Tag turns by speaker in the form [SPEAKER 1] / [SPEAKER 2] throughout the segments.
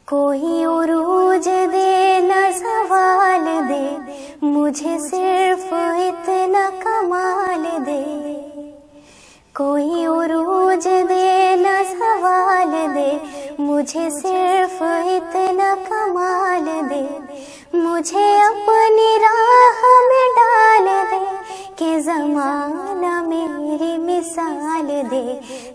[SPEAKER 1] کوئی عروج دے نہ زوال دے، مجھے صرف اتنا کمال دے. کوئی عروج دے نہ زوال دے، مجھے صرف اتنا کمال دے. مجھے اپنی راہ میں ڈال دے کہ زمانہ میری مثال دے.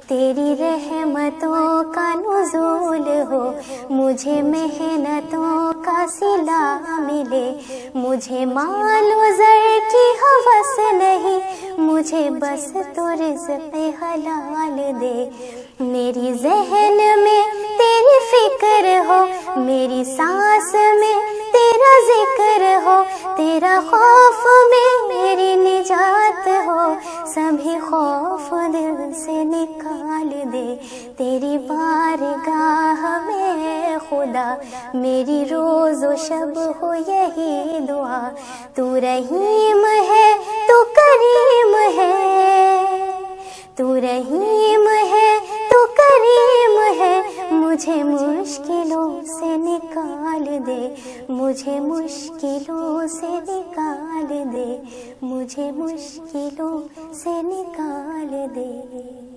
[SPEAKER 1] تیری رحمتوں کا نزول ہو، مجھے محنتوں کا صلہ ملے. مجھے مال و زر کی ہوس نہیں، مجھے بس تو رزق حلال دے. میری ذہن میں تیری فکر ہو، میری سانس میں تیرا ذکر ہو. تیرا خوف میں میری نجات ہو، سبھی خوف دل سے نکال دے. تیری بارگاہ میں خدا میری روز و شب ہو یہی دعا. تو رحیم ہے، تو کریم ہے، تو رحیم ہے، تو کریم ہے. مجھے مشکلوں سے نکال دے، مجھے مشکلوں سے نکال دے، مجھے مشکلوں سے نکال دے.